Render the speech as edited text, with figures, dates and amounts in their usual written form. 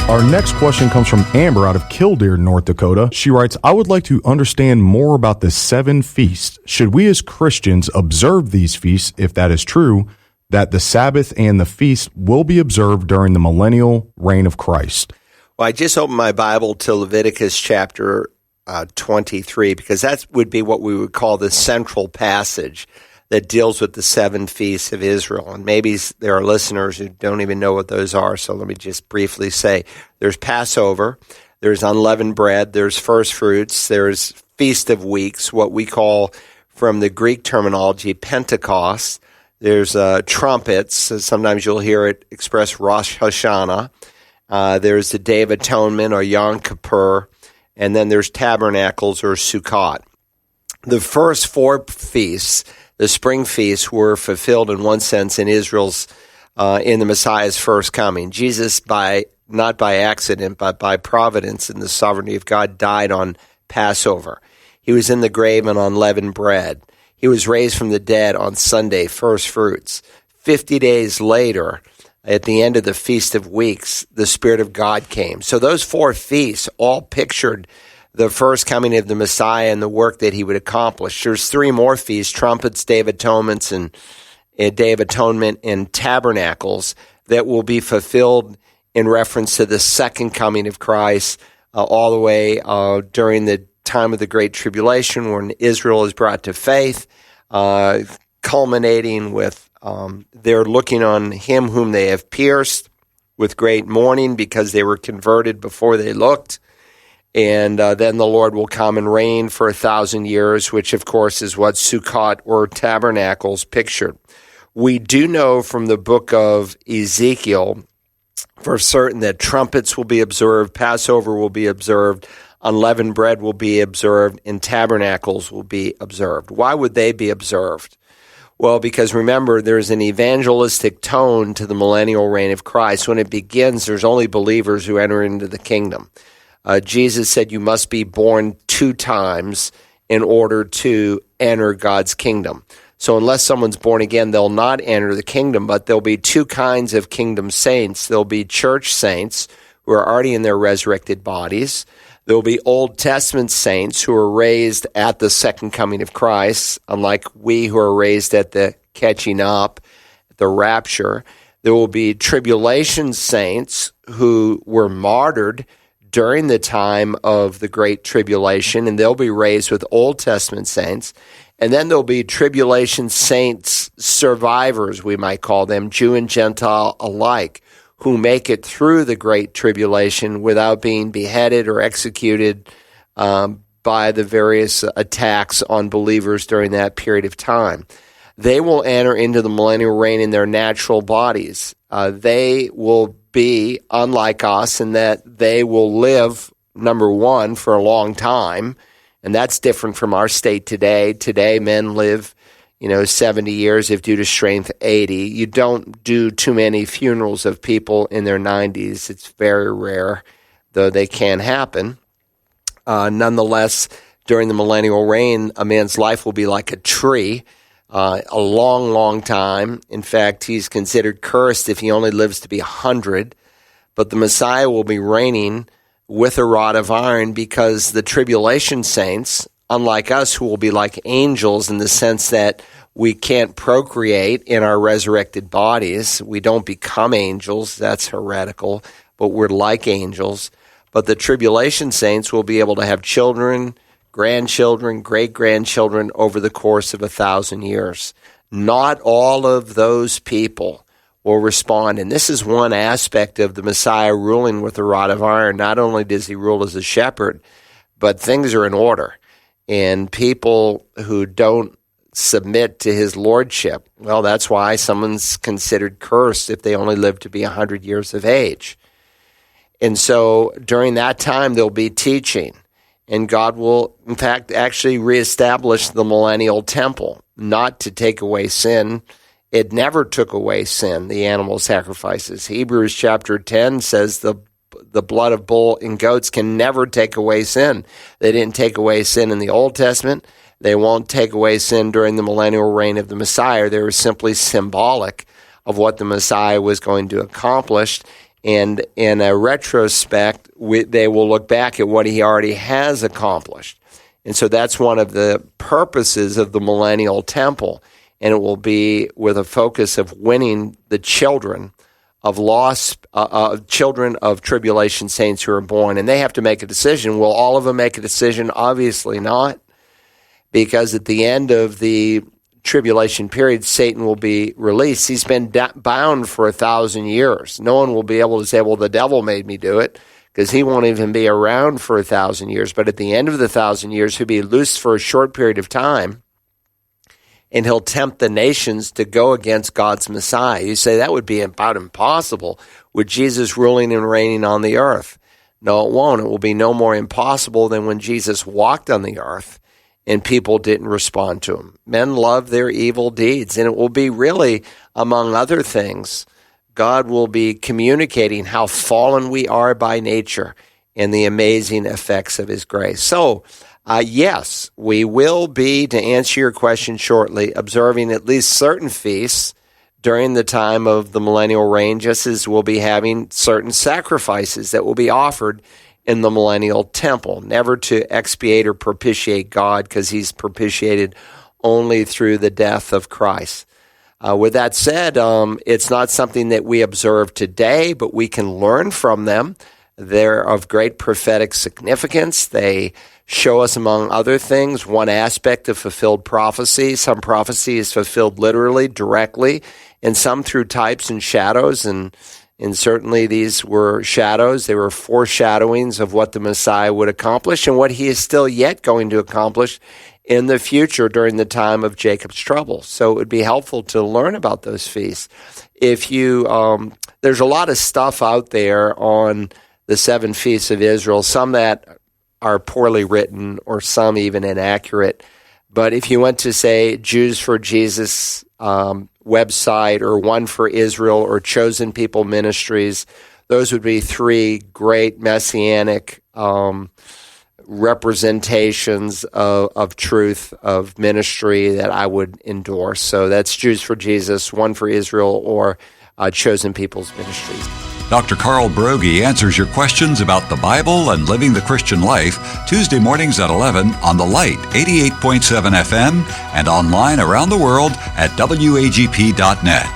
Our next question comes from Amber out of Killdeer, North Dakota. She writes, I would like to understand more about the 7 feasts. Should we as Christians observe these feasts, if that is true, that the Sabbath and the feast will be observed during the Millennial Reign of Christ? Well, I just opened my Bible to Leviticus chapter 23, because that would be what we would call the central passage that deals with the 7 feasts of Israel. And maybe there are listeners who don't even know what those are, so let me just briefly say. There's Passover, there's unleavened bread, there's first fruits, there's Feast of Weeks, what we call, from the Greek terminology, Pentecost. There's trumpets, so sometimes you'll hear it expressed Rosh Hashanah. There's the Day of Atonement, or Yom Kippur, and then there's Tabernacles, or Sukkot. The first 4 feasts, the spring feasts, were fulfilled in one sense in Israel's, in the Messiah's first coming. Jesus, not by accident, but by providence and the sovereignty of God, died on Passover. He was in the grave on unleavened bread. He was raised from the dead on Sunday, first fruits. 50 days later, at the end of the Feast of Weeks, the Spirit of God came. So those 4 feasts all pictured the first coming of the Messiah and the work that he would accomplish. There's 3 more feasts, trumpets, Day of Atonement, and Tabernacles, that will be fulfilled in reference to the second coming of Christ, all the way during the time of the Great Tribulation, when Israel is brought to faith, culminating with they're looking on him whom they have pierced with great mourning, because they were converted before they looked. And then the Lord will come and reign for 1,000 years, which, of course, is what Sukkot or Tabernacles pictured. We do know from the book of Ezekiel for certain that trumpets will be observed, Passover will be observed, unleavened bread will be observed, and tabernacles will be observed. Why would they be observed? Well, because remember, there's an evangelistic tone to the millennial reign of Christ. When it begins, there's only believers who enter into the kingdom. Jesus said you must be born 2 times in order to enter God's kingdom. So unless someone's born again, they'll not enter the kingdom, but there'll be 2 kinds of kingdom saints. There'll be church saints who are already in their resurrected bodies. There'll be Old Testament saints who are raised at the second coming of Christ, unlike we who are raised at the catching up, the rapture. There will be tribulation saints who were martyred during the time of the Great Tribulation, and they'll be raised with Old Testament saints. And then there'll be tribulation saints, survivors, we might call them, Jew and Gentile alike, who make it through the Great Tribulation without being beheaded or executed by the various attacks on believers during that period of time. They will enter into the millennial reign in their natural bodies. They will be unlike us in that they will live, number one, for a long time, and that's different from our state today. Today, men live, 70 years, if due to strength, 80. You don't do too many funerals of people in their 90s. It's very rare, though they can happen. Nonetheless, during the millennial reign, a man's life will be like a tree, a long, long time. In fact, he's considered cursed if he only lives to be 100. But the Messiah will be reigning with a rod of iron, because the tribulation saints, unlike us, who will be like angels in the sense that we can't procreate in our resurrected bodies. We don't become angels. That's heretical. But we're like angels. But the tribulation saints will be able to have children, grandchildren, great-grandchildren over the course of 1,000 years. Not all of those people will respond. And this is one aspect of the Messiah ruling with a rod of iron. Not only does he rule as a shepherd, but things are in order. And people who don't submit to his lordship, well, that's why someone's considered cursed if they only live to be 100 years of age. And so during that time, there'll be teaching. And God will, in fact, actually reestablish the millennial temple, not to take away sin. It never took away sin, the animal sacrifices. Hebrews chapter 10 says the blood of bull and goats can never take away sin. They didn't take away sin in the Old Testament. They won't take away sin during the millennial reign of the Messiah. They were simply symbolic of what the Messiah was going to accomplish. And in a retrospect, they will look back at what he already has accomplished. And so that's one of the purposes of the millennial temple. And it will be with a focus of winning the children of lost, children of tribulation saints who are born. And they have to make a decision. Will all of them make a decision? Obviously not. Because at the end of the tribulation period, Satan will be released. He's been bound for 1,000 years. No one will be able to say, well, the devil made me do it, because he won't even be around for 1,000 years. But at the end of the 1,000 years, he'll be loosed for a short period of time, and he'll tempt the nations to go against God's Messiah. You say that would be about impossible with Jesus ruling and reigning on the earth. No, it won't. It will be no more impossible than when Jesus walked on the earth and people didn't respond to him. Men love their evil deeds, and it will be really, among other things, God will be communicating how fallen we are by nature and the amazing effects of his grace. So, yes, we will be, to answer your question shortly, observing at least certain feasts during the time of the millennial reign, just as we'll be having certain sacrifices that will be offered in the millennial temple, never to expiate or propitiate God, because he's propitiated only through the death of Christ. With that said, it's not something that we observe today, but we can learn from them. They're of great prophetic significance. They show us, among other things, one aspect of fulfilled prophecy. Some prophecy is fulfilled literally, directly, and some through types and shadows, and certainly these were shadows. They were foreshadowings of what the Messiah would accomplish and what he is still yet going to accomplish in the future during the time of Jacob's trouble. So it would be helpful to learn about those feasts. If you, there's a lot of stuff out there on the 7 feasts of Israel, some that are poorly written or some even inaccurate. But if you went to, say, Jews for Jesus website, or One for Israel, or Chosen People Ministries, those would be 3 great messianic representations of truth, of ministry that I would endorse. So that's Jews for Jesus, One for Israel, or Chosen People's Ministries. Dr. Carl Broggi answers your questions about the Bible and living the Christian life Tuesday mornings at 11 on The Light 88.7 FM and online around the world at wagp.net.